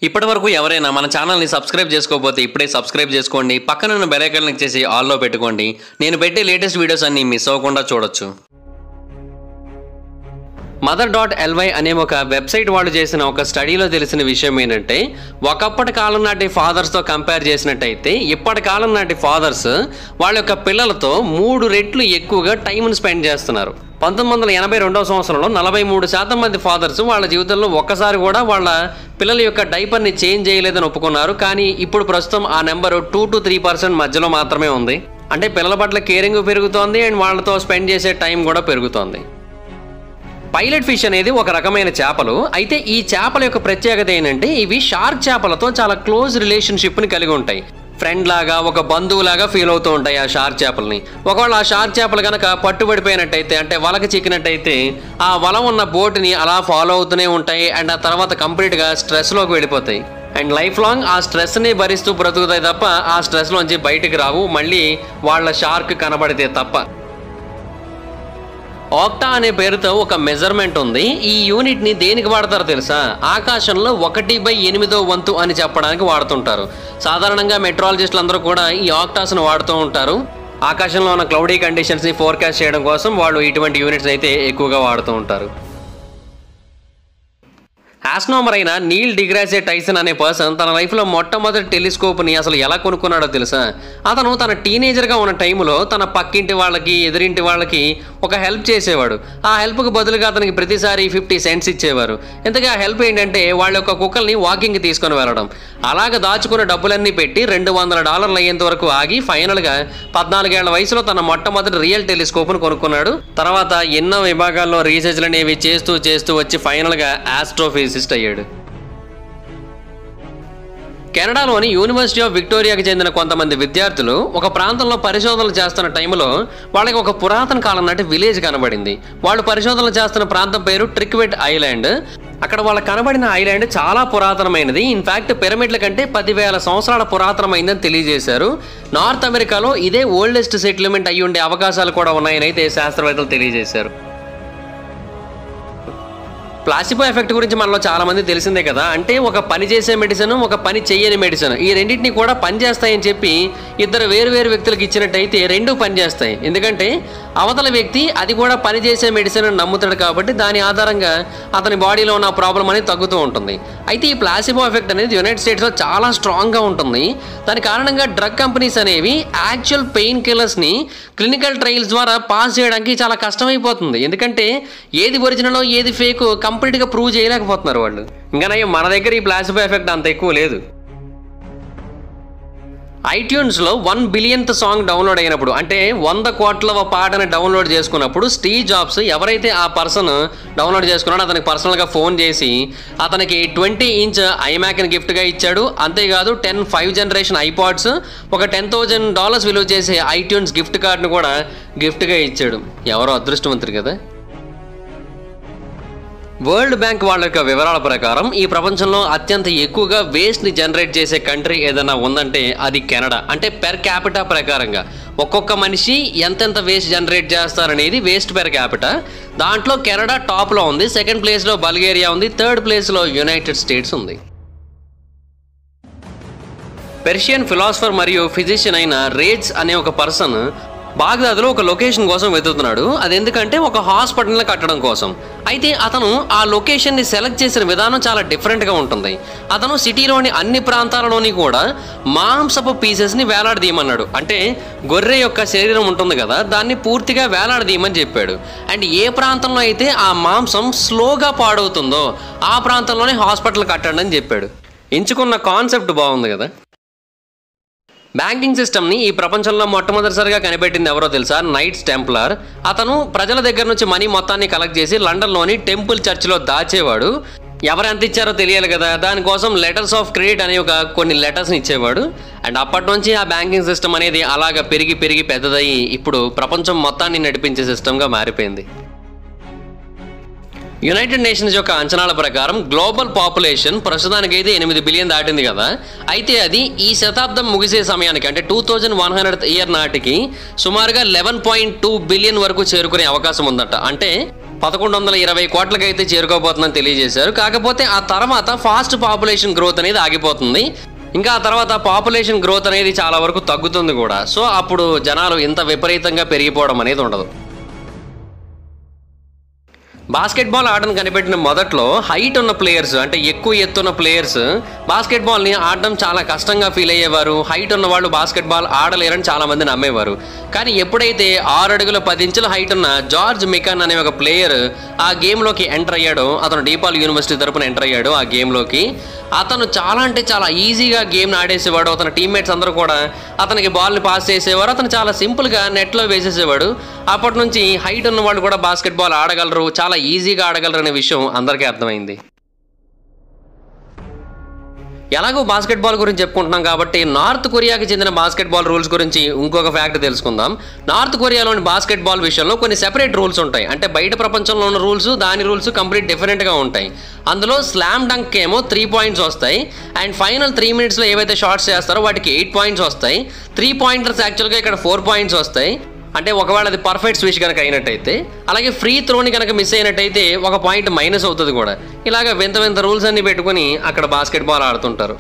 ఇప్పటివరకు ఎవరైనా మన ఛానల్ని సబ్స్క్రైబ్ చేసుకోకపోతే ఇప్పుడే సబ్స్క్రైబ్ చేసుకోండి. పక్కన ఉన్న బెల్ ఐకాన్ క్లిక్ చేసి ఆల్లో పెట్టుకోండి. నేను పెట్టే లేటెస్ట్ వీడియోస్ అన్ని మిస్ అవ్వకుండా చూడొచ్చు. mother.ly అనే ఒక వెబ్సైట్ వాళ్ళు చేసిన ఒక స్టడీలో తెలిసిన విషయం ఏంటంటే, ఒకప్పటి కాలం నాటి ఫాదర్స్తో కంపేర్ చేసినట్టయితే ఇప్పటి కాలం నాటి ఫాదర్స్ వాళ్ళ యొక్క పిల్లలతో 3 రెట్లు ఎక్కువగా టైంను స్పెండ్ చేస్తున్నారు. 1982వ సంవత్సరంలో 43% మంది ఫాదర్స్ వాళ్ళ జీవితంలో ఒక్కసారి కూడా వాళ్ళ పిల్లల యొక్క డైపర్ని చేంజ్ చేయలేదని ఒప్పుకున్నారు. కానీ ఇప్పుడు ప్రస్తుతం ఆ నెంబరు 2 to 3% మధ్యలో మాత్రమే ఉంది. అంటే పిల్లల పట్ల కేరింగ్ పెరుగుతోంది అండ్ వాళ్ళతో స్పెండ్ చేసే టైం కూడా పెరుగుతోంది. పైలట్ ఫిష్ అనేది ఒక రకమైన చేపలు. అయితే ఈ చేపల యొక్క ప్రత్యేకత ఏంటంటే, ఇవి షార్క్ చేపలతో చాలా క్లోజ్ రిలేషన్షిప్ని కలిగి ఉంటాయి. ఫ్రెండ్ లాగా, ఒక బంధువులాగా ఫీల్ అవుతూ ఉంటాయి ఆ షార్క్ చేపలని. ఒకవేళ ఆ షార్క్ చేపలు కనుక పట్టుబడిపోయినట్టయితే, అంటే వలకి చిక్కినట్టయితే, ఆ వల ఉన్న బోటుని అలా ఫాలో అవుతూనే ఉంటాయి అండ్ ఆ తర్వాత కంప్లీట్గా స్ట్రెస్లోకి వెళ్ళిపోతాయి. అండ్ లైఫ్ లాంగ్ ఆ స్ట్రెస్ని భరిస్తూ బ్రతుకుతాయి తప్ప ఆ స్ట్రెస్లోంచి బయటికి రావు, మళ్ళీ వాళ్ళ షార్క్ కనబడితే తప్ప. ఆక్టా అనే పేరుతో ఒక మెజర్మెంట్ ఉంది. ఈ యూనిట్ని దేనికి వాడతారో తెలుసా? ఆకాశంలో 1/8వ వంతు అని చెప్పడానికి వాడుతుంటారు. సాధారణంగా మెట్రాలజిస్టులు అందరూ కూడా ఈ ఆక్టాస్ను వాడుతూ ఉంటారు. ఆకాశంలో ఉన్న క్లౌడీ కండిషన్స్ని ఫోర్కాస్ట్ చేయడం కోసం వాళ్ళు ఇటువంటి యూనిట్స్ అయితే ఎక్కువగా వాడుతూ ఉంటారు. ఆస్ట్రోనమర్ అయిన నీల్ డిగ్రాసే టైసన్ అనే పర్సన్ తన లైఫ్లో మొట్టమొదటి టెలిస్కోప్ని అసలు ఎలా కొనుక్కున్నాడో తెలుసా? అతను తన టీనేజర్గా ఉన్న టైంలో తన పక్కింటి వాళ్ళకి, ఎదురింటి వాళ్ళకి ఒక హెల్ప్ చేసేవాడు. ఆ హెల్ప్కి బదులుగా అతనికి ప్రతిసారి 50 cents ఇచ్చేవారు. ఇంతకీ ఆ హెల్ప్ ఏంటంటే, వాళ్ళ యొక్క కుక్కల్ని వాకింగ్కి తీసుకొని వెళ్ళడం. అలాగ దాచుకున్న డబ్బులన్నీ పెట్టి $200 అయ్యేంత వరకు ఆగి ఫైనల్గా 14 ఏళ్ల వయసులో తన మొట్టమొదటి రియల్ టెలిస్కోప్ను కొనుక్కున్నాడు. తర్వాత ఎన్నో విభాగాల్లో రీసెర్చ్లు అనేవి చేస్తూ వచ్చి ఫైనల్గా ఆస్ట్రోఫిజిసిస్ట్ అయ్యాడు. కెనడాలోని యూనివర్సిటీ ఆఫ్ విక్టోరియాకి చెందిన కొంతమంది విద్యార్థులు ఒక ప్రాంతంలో పరిశోధనలు చేస్తున్న టైంలో వాళ్ళకి ఒక పురాతన కాలం నాటి విలేజ్ కనబడింది. వాళ్ళు పరిశోధనలు చేస్తున్న ప్రాంతం పేరు ట్రిక్వెట్ ఐలాండ్. అక్కడ వాళ్ళకి కనబడిన ఐలాండ్ చాలా పురాతనమైనది. ఇన్ఫ్యాక్ట్ పిరమిడ్ల కంటే 10,000 సంవత్సరాల పురాతనమైందని తెలియజేశారు. నార్త్ అమెరికాలో ఇదే ఓల్డెస్ట్ సెటిల్మెంట్ అయ్యి ఉండే అవకాశాలు కూడా ఉన్నాయని అయితే శాస్త్రవేత్తలు తెలియజేశారు. ప్లాసిబో ఎఫెక్ట్ గురించి మనలో చాలా మంది తెలిసిందే కదా. అంటే ఒక పని చేసే మెడిసిన్, ఒక పని చేయని మెడిసిన్, ఈ రెండింటిని కూడా పనిచేస్తాయని చెప్పి ఇద్దరు వేరు వ్యక్తులకు ఇచ్చినట్టయితే రెండు పనిచేస్తాయి. ఎందుకంటే అవతల వ్యక్తి అది కూడా పని చేసే మెడిసిన్ అని నమ్ముతాడు కాబట్టి దాని ఆధారంగా అతని బాడీలో ఉన్న ప్రాబ్లం అనేది తగ్గుతూ ఉంటుంది. అయితే ఈ ప్లాసిబో ఎఫెక్ట్ అనేది యునైటెడ్ స్టేట్స్లో చాలా స్ట్రాంగ్గా ఉంటుంది. దాని కారణంగా డ్రగ్ కంపెనీస్ అనేవి యాక్చువల్ పెయిన్ కిల్లర్స్ని క్లినికల్ ట్రయల్స్ ద్వారా పాస్ చేయడానికి చాలా కష్టమైపోతుంది. ఎందుకంటే ఏది ఒరిజినల్ ఏది ఫేక్ కంప్లీట్గా ప్రూవ్ చేయలేకపోతున్నారు వాళ్ళు. ఇంకా మన దగ్గర ఈ ప్లాసిబో ఎఫెక్ట్ అంత ఎక్కువ లేదు. ఐట్యూన్స్లో 1 బిలియన్త్ సాంగ్ డౌన్లోడ్ అయినప్పుడు, అంటే 100 కోట్ల పాటని డౌన్లోడ్ చేసుకున్నప్పుడు స్టీవ్ జాబ్స్ ఎవరైతే ఆ పర్సన్ డౌన్లోడ్ చేసుకున్నాడో అతనికి పర్సనల్గా ఫోన్ చేసి అతనికి 20 ఇంచ్ ఐమ్యాక్ని గిఫ్ట్గా ఇచ్చాడు. అంతేకాదు 10 5th జనరేషన్ ఐపాడ్స్, ఒక $10,000 విలువ చేసే ఐట్యూన్స్ గిఫ్ట్ కార్డును కూడా గిఫ్ట్గా ఇచ్చాడు. ఎవరో అదృష్టవంతుడు కదా. వరల్డ్ బ్యాంక్ వాళ్ళ యొక్క వివరాల ప్రకారం ఈ ప్రపంచంలో అత్యంత ఎక్కువగా వేస్ట్ని జనరేట్ చేసే కంట్రీ ఏదైనా ఉందంటే అది కెనడా. అంటే పెర్ క్యాపిటా ప్రకారంగా ఒక్కొక్క మనిషి ఎంతెంత వేస్ట్ జనరేట్ చేస్తారనేది వేస్ట్ పెర్ క్యాపిటా. దాంట్లో కెనడా టాప్లో ఉంది. 2nd ప్లేస్లో బల్గేరియా ఉంది. 3rd ప్లేస్లో యునైటెడ్ స్టేట్స్ ఉంది. పెర్షియన్ ఫిలాసఫర్ మరియు ఫిజిషియన్ అయిన రేట్స్ అనే ఒక పర్సన్ బాగ్దాద్లో ఒక లొకేషన్ కోసం వెతుకుతున్నాడు. అది ఎందుకంటే ఒక హాస్పిటల్ని కట్టడం కోసం. అయితే అతను ఆ లొకేషన్ని సెలెక్ట్ చేసిన విధానం చాలా డిఫరెంట్గా ఉంటుంది. అతను సిటీలోని అన్ని ప్రాంతాలలోని కూడా మాంసపు పీసెస్ని వేలాడదీయమన్నాడు. అంటే గొర్రె యొక్క శరీరం ఉంటుంది కదా, దాన్ని పూర్తిగా వేలాడదీయమని చెప్పాడు. అండ్ ఏ ప్రాంతంలో అయితే ఆ మాంసం స్లోగా పాడవుతుందో ఆ ప్రాంతంలోనే హాస్పిటల్ కట్టండి అని చెప్పాడు. ఎంచుకున్న కాన్సెప్ట్ బాగుంది కదా. బ్యాంకింగ్ సిస్టమ్ని ఈ ప్రపంచంలో మొట్టమొదటిసారిగా కనిపెట్టింది ఎవరో తెలుసా? Nights tumbler. అతను ప్రజల దగ్గర నుంచి మనీ మొత్తాన్ని కలెక్ట్ చేసి లండన్లోని టెంపుల్ చర్చిలో దాచేవాడు. ఎవరు ఎంత ఇచ్చారో తెలియాలి కదా, దానికోసం లెటర్స్ ఆఫ్ క్రెడిట్ అనే కొన్ని లెటర్స్ని ఇచ్చేవాడు. అండ్ అప్పటి నుంచి ఆ బ్యాంకింగ్ సిస్టమ్ అనేది అలాగా పెరిగి పెద్దదయ్యి ఇప్పుడు ప్రపంచం మొత్తాన్ని నడిపించే సిస్టమ్గా మారిపోయింది. యునైటెడ్ నేషన్స్ యొక్క అంచనాల ప్రకారం గ్లోబల్ పాపులేషన్ ప్రస్తుతానికైతే 8 బిలియన్ దాటింది కదా. అయితే అది ఈ శతాబ్దం ముగిసే సమయానికి, అంటే 2100th ఇయర్ నాటికి సుమారుగా 11.2 బిలియన్ వరకు చేరుకునే అవకాశం ఉందట. అంటే 1120 కోట్లకైతే చేరుకోబోతుందని తెలియజేశారు. కాకపోతే ఆ తర్వాత ఫాస్ట్ పాపులేషన్ గ్రోత్ అనేది ఆగిపోతుంది. ఇంకా ఆ తర్వాత పాపులేషన్ గ్రోత్ అనేది చాలా వరకు తగ్గుతుంది కూడా. సో అప్పుడు జనాలు ఇంత విపరీతంగా పెరిగిపోవడం అనేది ఉండదు. బాస్కెట్బాల్ ఆటను కనిపెట్టిన మొదట్లో హైట్ ఉన్న ప్లేయర్స్, అంటే ఎక్కువ ఎత్తున్న ప్లేయర్స్ బాస్కెట్బాల్ని ఆడడం చాలా కష్టంగా ఫీల్ అయ్యేవారు. హైట్ ఉన్న వాళ్ళు బాస్కెట్బాల్ ఆడలేరని చాలా మంది నమ్మేవారు. కానీ ఎప్పుడైతే 6 అడుగుల 10 ఇంచుల హైట్ ఉన్న జార్జ్ మికాన్ అనే ఒక ప్లేయర్ ఆ గేమ్లోకి ఎంటర్ అయ్యాడో, అతను డీపాల్ యూనివర్సిటీ తరపున ఎంటర్ అయ్యాడు ఆ గేమ్లోకి, అతను చాలా అంటే చాలా ఈజీగా గేమ్ని ఆడేసేవాడు. అతని టీమ్మేట్స్ అందరూ కూడా అతనికి బాల్ని పాస్ చేసేవారు. అతను చాలా సింపుల్గా నెట్లో వేసేసేవాడు. అప్పటి నుంచి హైట్ ఉన్న వాళ్ళు కూడా బాస్కెట్బాల్ ఆడగలరు, చాలా ఈజీగా ఆడగలరు అనే విషయం అందరికీ అర్థమైంది. ఎలాగో బాస్కెట్బాల్ గురించి చెప్పుకుంటున్నాం కాబట్టి నార్త్ కొరియాకి చెందిన బాస్కెట్బాల్ రూల్స్ గురించి ఇంకొక ఫ్యాక్ట్ తెలుసుకుందాం. నార్త్ కొరియాలోని బాస్కెట్బాల్ విషయంలో కొన్ని సెపరేట్ రూల్స్ ఉంటాయి. అంటే బయట ప్రపంచంలో ఉన్న రూల్స్, దాని రూల్స్ కంప్లీట్ డిఫరెంట్గా ఉంటాయి. అందులో స్లామ్ డంక్ ఏమో 3 పాయింట్స్ వస్తాయి. అండ్ ఫైనల్ 3 మినిట్స్లో ఏవైతే షాట్స్ చేస్తారో వాటికి 8 పాయింట్స్ వస్తాయి. 3 పాయింటర్స్ యాక్చువల్గా ఇక్కడ 4 పాయింట్స్ వస్తాయి. అంటే ఒకవేళ అది పర్ఫెక్ట్ స్విచ్ కనుక అయినట్టయితే, అలాగే ఫ్రీ త్రోని కనుక మిస్ అయినట్టయితే 1 పాయింట్ మైనస్ అవుతుంది కూడా. ఇలాగ వింత వింత రూల్స్ అన్ని పెట్టుకుని అక్కడ బాస్కెట్బాల్ ఆడుతుంటారు.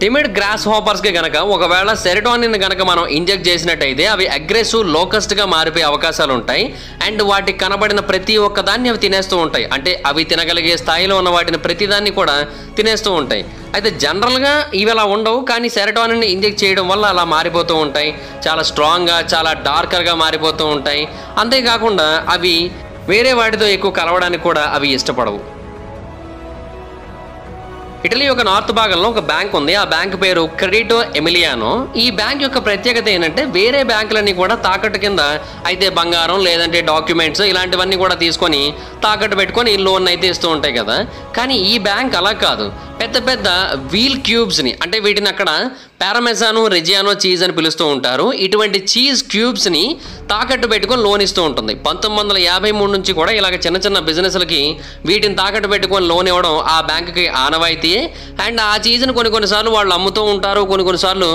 టిమిడ్ గ్రాస్ హాపర్స్కి కనుక ఒకవేళ సెరటోనిన్ కనుక మనం ఇంజెక్ట్ చేసినట్టయితే అవి అగ్రెసివ్ లోకస్ట్గా మారిపోయే అవకాశాలు ఉంటాయి. అండ్ వాటికి కనబడిన ప్రతి ఒక్కదాన్ని అవి తినేస్తూ ఉంటాయి. అంటే అవి తినగలిగే స్థాయిలో ఉన్న వాటిని ప్రతిదాన్ని కూడా తినేస్తూ ఉంటాయి. అయితే జనరల్గా ఇవి అలా ఉండవు, కానీ సెరటోనిన్ ఇంజెక్ట్ చేయడం వల్ల అలా మారిపోతూ ఉంటాయి. చాలా స్ట్రాంగ్గా, చాలా డార్కర్గా మారిపోతూ ఉంటాయి. అంతేకాకుండా అవి వేరే వాటితో ఎక్కువ కలవడానికి కూడా అవి ఇష్టపడవు. ఇటలీ యొక్క నార్త్ భాగంలో ఒక బ్యాంక్ ఉంది. ఆ బ్యాంక్ పేరు క్రెడిటో ఎమిలియానో. ఈ బ్యాంక్ యొక్క ప్రత్యేకత ఏంటంటే వేరే బ్యాంకులన్నీ కూడా తాకట్టు కింద అయితే బంగారం లేదంటే డాక్యుమెంట్స్ ఇలాంటివన్నీ కూడా తీసుకొని తాకట్టు పెట్టుకొని లోన్ అయితే ఇస్తూ ఉంటాయి కదా. కానీ ఈ బ్యాంక్ అలా కాదు. పెద్ద పెద్ద వీల్ క్యూబ్స్ని, అంటే వీటిని అక్కడ పారమెజానో రెజియానో చీజ్ అని పిలుస్తూ ఉంటారు. ఇటువంటి చీజ్ క్యూబ్స్ని తాకట్టు పెట్టుకొని లోన్ ఇస్తూ ఉంటుంది. 1953 నుంచి కూడా ఇలాగ చిన్న చిన్న బిజినెస్లకి వీటిని తాకట్టు పెట్టుకొని లోన్ ఇవ్వడం ఆ బ్యాంకుకి ఆనవాయితీ. అండ్ ఆ చీజ్ని కొన్నిసార్లు వాళ్ళు అమ్ముతూ ఉంటారు, కొన్నిసార్లు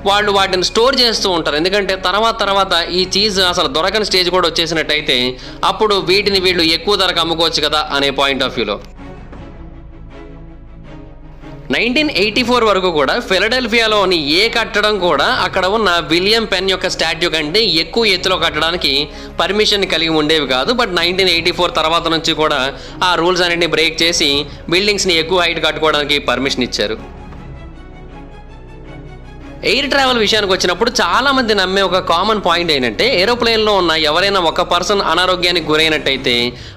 వాళ్ళు వాటిని స్టోర్ చేస్తూ ఉంటారు. ఎందుకంటే తర్వాత ఈ చీజ్ అసలు దొరకని స్టేజ్ కూడా వచ్చేసినట్టయితే అప్పుడు వీటిని వీళ్ళు ఎక్కువ ధరకు అమ్ముకోవచ్చు కదా అనే పాయింట్ ఆఫ్ వ్యూలో 1984 వరకు కూడా ఫిలడెల్ఫియాలోని ఏ కట్టడం కూడా అక్కడ ఉన్న విలియం పెన్ యొక్క స్టాట్యూ కంటే ఎక్కువ ఎత్తులో కట్టడానికి పర్మిషన్ కలిగి ఉండేవి కాదు. బట్ 1984 తర్వాత నుంచి కూడా ఆ రూల్స్ అన్నింటినీ బ్రేక్ చేసి బిల్డింగ్స్ని ఎక్కువ హైట్ కట్టుకోవడానికి పర్మిషన్ ఇచ్చారు. ఎయిర్ ట్రావెల్ విషయానికి వచ్చినప్పుడు చాలా మంది నమ్మే ఒక కామన్ పాయింట్ ఏంటంటే ఏరోప్లేన్లో ఉన్న ఎవరైనా ఒక పర్సన్ అనారోగ్యానికి గురైనట్టయితే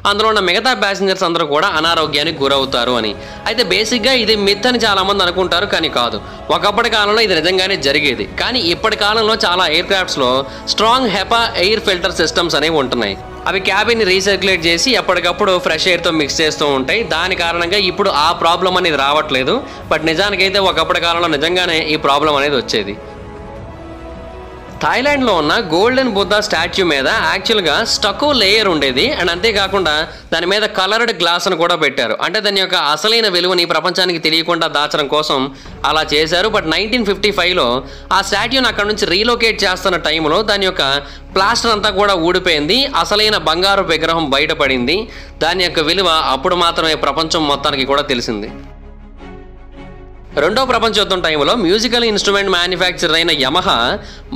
అందులో ఉన్న మిగతా ప్యాసింజర్స్ అందరూ కూడా అనారోగ్యానికి గురవుతారు అని. అయితే బేసిక్గా ఇది మిత్ అని చాలామంది అనుకుంటారు, కానీ కాదు. ఒకప్పటి కాలంలో ఇది నిజంగానే జరిగేది. కానీ ఇప్పటి కాలంలో చాలా ఎయిర్ క్రాఫ్ట్స్లో strong HEPA air filter systems అనేవి ఉంటున్నాయి. అవి క్యాబిన్ని రీసర్క్యులేట్ చేసి ఎప్పటికప్పుడు ఫ్రెష్ ఎయిర్తో మిక్స్ చేస్తూ ఉంటాయి. దాని కారణంగా ఇప్పుడు ఆ ప్రాబ్లం అనేది రావట్లేదు. బట్ నిజానికైతే ఒకప్పటి కాలంలో నిజంగానే ఈ ప్రాబ్లం అనేది వచ్చేది. థాయిలాండ్లో ఉన్న గోల్డెన్ బుద్ధా స్టాచ్యూ మీద యాక్చువల్గా స్టకో లేయర్ ఉండేది. అండ్ అంతేకాకుండా దాని మీద కలర్డ్ గ్లాస్ అని కూడా పెట్టారు. అంటే దాని యొక్క అసలైన విలువని ప్రపంచానికి తెలియకుండా దాచడం కోసం అలా చేశారు. బట్ 1955లో ఆ స్టాచ్యూని అక్కడ నుంచి రీలొకేట్ చేస్తున్న టైంలో దాని యొక్క ప్లాస్టర్ అంతా కూడా ఊడిపోయింది. అసలైన బంగారు విగ్రహం బయటపడింది. దాని యొక్క విలువ అప్పుడు మాత్రమే ప్రపంచం మొత్తానికి కూడా తెలిసింది. రెండో ప్రపంచ యుద్ధం టైంలో మ్యూజికల్ ఇన్స్ట్రుమెంట్ మ్యానుఫ్యాక్చరర్ అయిన యమహా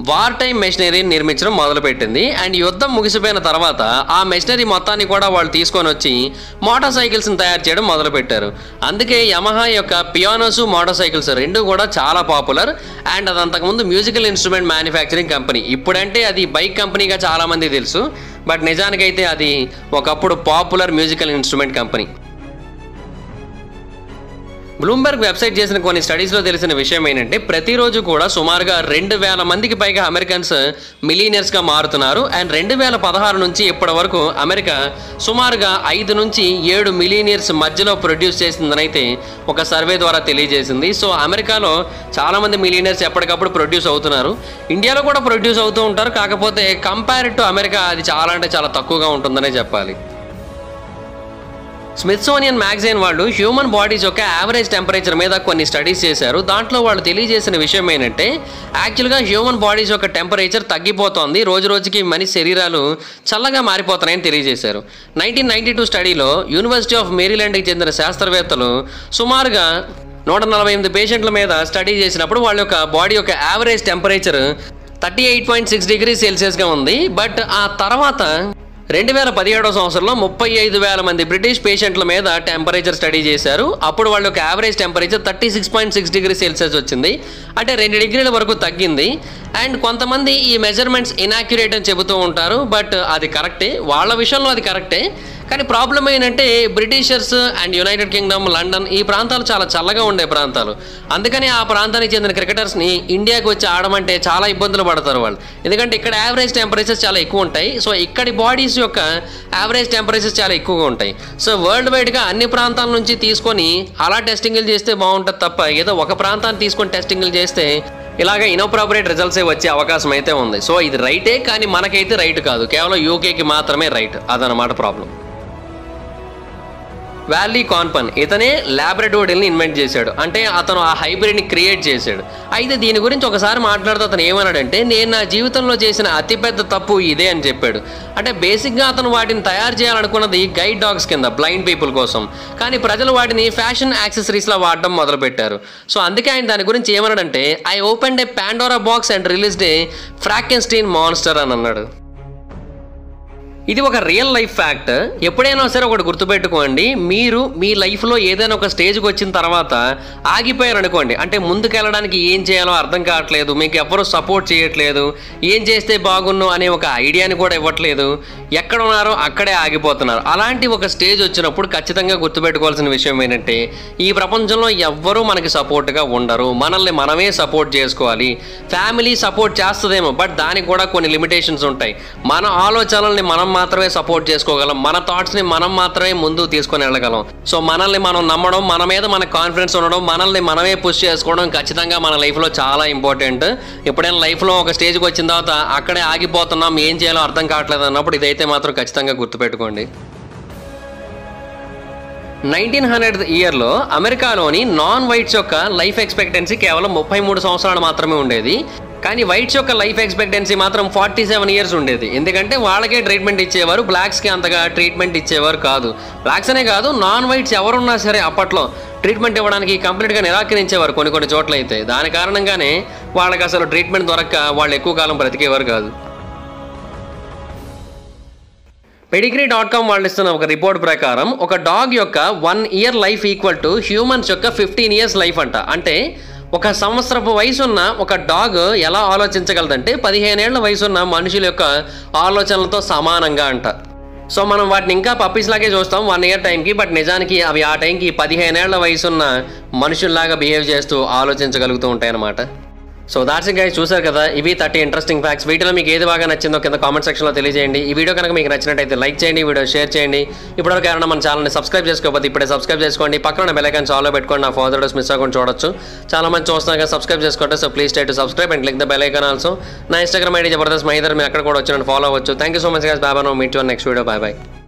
వార్ టైమ్ మెషినరీని నిర్మించడం మొదలుపెట్టింది. అండ్ యుద్ధం ముగిసిపోయిన తర్వాత ఆ మెషినరీ మొత్తాన్ని కూడా వాళ్ళు తీసుకొని వచ్చి మోటార్ సైకిల్స్ని తయారు చేయడం మొదలుపెట్టారు. అందుకే యమహా యొక్క పియానోస్, మోటార్ సైకిల్స్ రెండు కూడా చాలా పాపులర్. అండ్ అది అంతకుముందు మ్యూజికల్ ఇన్స్ట్రుమెంట్ మ్యానుఫ్యాక్చరింగ్ కంపెనీ. ఇప్పుడంటే అది బైక్ కంపెనీగా చాలామంది తెలుసు. బట్ నిజానికైతే అది ఒకప్పుడు popular musical instrument company. Bloomberg website చేసిన కొన్ని స్టడీస్లో తెలిసిన విషయం ఏంటంటే ప్రతిరోజు కూడా సుమారుగా 2000 మందికి పైగా అమెరికన్స్ మిలీనియర్స్గా మారుతున్నారు. అండ్ 2016 నుంచి ఇప్పటి వరకు అమెరికా సుమారుగా 5 నుంచి 7 మిలీనియర్స్ మధ్యలో ప్రొడ్యూస్ చేసిందని అయితే ఒక సర్వే ద్వారా తెలియజేసింది. సో అమెరికాలో చాలామంది మిలీనియర్స్ ఎప్పటికప్పుడు ప్రొడ్యూస్ అవుతున్నారు. ఇండియాలో కూడా ప్రొడ్యూస్ అవుతూ ఉంటారు. కాకపోతే కంపేర్డ్ టు అమెరికా అది చాలా అంటే చాలా తక్కువగా ఉంటుందనే చెప్పాలి. స్మిత్సోనియన్ మ్యాగజైన్ వాళ్ళు హ్యూమన్ బాడీస్ యొక్క యావరేజ్ టెంపరేచర్ మీద కొన్ని స్టడీస్ చేశారు. దాంట్లో వాళ్ళు తెలియజేసిన విషయం ఏంటంటే యాక్చువల్గా హ్యూమన్ బాడీస్ యొక్క టెంపరేచర్ తగ్గిపోతోంది, రోజు రోజుకి మనిషి శరీరాలు చల్లగా మారిపోతున్నాయని తెలియజేశారు. 1992 స్టడీలో యూనివర్సిటీ ఆఫ్ మేరీలాండ్కి చెందిన శాస్త్రవేత్తలు సుమారుగా 148 పేషెంట్ల మీద స్టడీ చేసినప్పుడు వాళ్ళ యొక్క బాడీ యొక్క యావరేజ్ టెంపరేచర్ 38.6 డిగ్రీ సెల్సియస్గా ఉంది. బట్ ఆ తర్వాత 2017 సంవత్సరంలో 35,000 మంది బ్రిటిష్ పేషెంట్ల మీద టెంపరేచర్ స్టడీ చేశారు. అప్పుడు వాళ్ళ యొక్క యావరేజ్ టెంపరేచర్ 36.6 డిగ్రీ సెల్సియస్ వచ్చింది, అంటే 2 డిగ్రీల వరకు తగ్గింది. అండ్ కొంతమంది ఈ మెజర్మెంట్స్ ఇన్యాక్యురేట్ అని చెబుతూ ఉంటారు, బట్ అది కరెక్టే, వాళ్ళ విషయంలో అది కరెక్టే. కానీ ప్రాబ్లం ఏంటంటే Britishers and United Kingdom, London ఈ ప్రాంతాలు చాలా చల్లగా ఉండే ప్రాంతాలు. అందుకని ఆ ప్రాంతానికి చెందిన క్రికెటర్స్ని ఇండియాకి వచ్చి ఆడమంటే చాలా ఇబ్బందులు పడతారు వాళ్ళు, ఎందుకంటే ఇక్కడ యావరేజ్ టెంపరేచర్స్ చాలా ఎక్కువ ఉంటాయి. సో ఇక్కడి బాడీస్ యొక్క యావరేజ్ టెంపరేచర్స్ చాలా ఎక్కువగా ఉంటాయి. సో వరల్డ్ వైడ్గా అన్ని ప్రాంతాల నుంచి తీసుకొని అలా టెస్టింగ్లు చేస్తే బాగుంటుంది తప్ప ఏదో ఒక ప్రాంతాన్ని తీసుకొని టెస్టింగ్లు చేస్తే ఇలాగ ఇన్అప్రాపరేట్ రిజల్ట్సే వచ్చే అవకాశం అయితే ఉంది. సో ఇది రైటే, కానీ మనకైతే రైట్ కాదు, కేవలం యూకేకి మాత్రమే రైట్, అదనమాట ప్రాబ్లం. వాల్లీ కాన్పన్ ఇతనే ల్యాబ్రడోరిల్ని ఇన్వెంట్ చేశాడు, అంటే అతను ఆ హైబ్రిడ్ని క్రియేట్ చేశాడు. అయితే దీని గురించి ఒకసారి మాట్లాడుతూ అతను ఏమన్నాడంటే నేను నా జీవితంలో చేసిన అతిపెద్ద తప్పు ఇదే అని చెప్పాడు. అంటే బేసిక్గా అతను వాటిని తయారు చేయాలనుకున్నది గైడ్ డాగ్స్ కింద బ్లైండ్ పీపుల్ కోసం, కానీ ప్రజలు వాటిని ఫ్యాషన్ యాక్సెసరీస్లా వాడడం మొదలుపెట్టారు. సో అందుకే ఆయన దాని గురించి ఏమన్నాడంటే I opened A Pandora box and released A Frankenstein monster అని అన్నాడు. ఇది ఒక రియల్ లైఫ్ ఫ్యాక్ట్. ఎప్పుడైనా సరే ఒకటి గుర్తుపెట్టుకోండి, మీరు మీ లైఫ్లో ఏదైనా ఒక స్టేజ్కి వచ్చిన తర్వాత ఆగిపోయారు అనుకోండి, అంటే ముందుకెళ్ళడానికి ఏం చేయాలో అర్థం కావట్లేదు, మీకు ఎవరు సపోర్ట్ చేయట్లేదు, ఏం చేస్తే బాగున్ను అనే ఒక ఐడియాని కూడా ఇవ్వట్లేదు, ఎక్కడ ఉన్నారో అక్కడే ఆగిపోతున్నారు. అలాంటి ఒక స్టేజ్ వచ్చినప్పుడు ఖచ్చితంగా గుర్తుపెట్టుకోవాల్సిన విషయం ఏంటంటే ఈ ప్రపంచంలో ఎవ్వరూ మనకి సపోర్ట్గా ఉండరు, మనల్ని మనమే సపోర్ట్ చేసుకోవాలి. ఫ్యామిలీ సపోర్ట్ చేస్తుందేమో, బట్ దానికి కూడా కొన్ని లిమిటేషన్స్ ఉంటాయి. మన ఆలోచనల్ని మనం మాత్రమే సపోర్ట్ చేసుకోగలం, మన థాట్స్ని మనం మాత్రమే ముందు తీసుకొని వెళ్ళగలం. సో మనల్ని మనం నమ్మడం, మన మీద మన కాన్ఫిడెన్స్ ఉండడం, మనల్ని మనమే పుష్ చేసుకోవడం ఖచ్చితంగా మన లైఫ్లో చాలా ఇంపార్టెంట్. ఎప్పుడైనా లైఫ్లో ఒక స్టేజ్కి వచ్చిన తర్వాత అక్కడే ఆగిపోతున్నాం, ఏం చేయాలో అర్థం కావట్లేదు అన్నప్పుడు ఇదైతే మాత్రం ఖచ్చితంగా గుర్తుపెట్టుకోండి. 1900 ఇయర్లో అమెరికాలోని నాన్ వైట్స్ యొక్క లైఫ్ ఎక్స్పెక్టెన్సీ కేవలం 33 సంవత్సరాలు మాత్రమే ఉండేది. కానీ వైట్స్ యొక్క లైఫ్ ఎక్స్పెక్టెన్సీ మాత్రం 47 ఇయర్స్ ఉండేది, ఎందుకంటే వాళ్ళకే ట్రీట్మెంట్ ఇచ్చేవారు, బ్లాక్స్కి అంతగా ట్రీట్మెంట్ ఇచ్చేవారు కాదు. బ్లాక్స్ అనే కాదు, నాన్ వైట్స్ ఎవరున్నా సరే అప్పట్లో ట్రీట్మెంట్ ఇవ్వడానికి కంప్లీట్గా నిరాకరించేవారు కొన్ని చోట్ల అయితే. దాని కారణంగానే వాళ్ళకి అసలు ట్రీట్మెంట్ దొరక్క వాళ్ళు ఎక్కువ కాలం బ్రతికేవారు కాదు. Pedigree.com వాళ్ళు ఇస్తున్న ఒక రిపోర్ట్ ప్రకారం ఒక డాగ్ యొక్క 1 year life equal to humans యొక్క 15 ఇయర్స్ లైఫ్ అంట. అంటే ఒక సంవత్సరపు వయసున్న ఒక డాగ్ ఎలా ఆలోచించగలదంటే 15 ఏళ్ల వయసున్న మనుషుల యొక్క ఆలోచనలతో సమానంగా అంట. సో మనం వాటిని ఇంకా పప్పీస్ లాగే చూస్తాం 1 ఇయర్ టైంకి, బట్ నిజానికి అవి ఆ టైంకి 15 ఏళ్ల వయసున్న మనుషుల్లాగా బిహేవ్ చేస్తూ ఆలోచించగలుగుతూ ఉంటాయి అన్నమాట. సో దాట్స్ ఇట్ గైస్, చూసారు కదా, ఇవి 30 ఇంట్రెస్టింగ్ ఫ్యాక్ట్స్. వీటిలో మీకు ఏది బాగా నచ్చిందో కింద కామెంట్ సెక్షన్లో తెలియజేయండి. ఈ వీడియో కనుక మీకు నచ్చినట్టయితే లైక్ చేయండి, వీడియో షేర్ చేయండి. ఇప్పటివరకు ఎవరైనా మన ఛానల్ని సబ్స్క్రైబ్ చేసుకోకపోతే ఇప్పుడే సబ్స్క్రైబ్ చేసుకోండి, పక్కన బెల్ ఐకాన్ ఆల్లో పెట్టుకోండి, నా ఫర్దర్ వీడియోస్ మిస్ అవ్వకుండా చూడొచ్చు. చాలా మంది చూస్తున్నాక సబ్స్క్రైబ్ చేసుకోండి. So please try to subscribe and click the bell icon also. నా ఇన్స్టాగ్రామ్ ఐడి జబర్దస్త్ మైదర్, మీరు అక్కడ కూడా వచ్చి ఫాలో అవ్వచ్చు. Thank you so much guys, bye bye, meet you on next video, bye bye.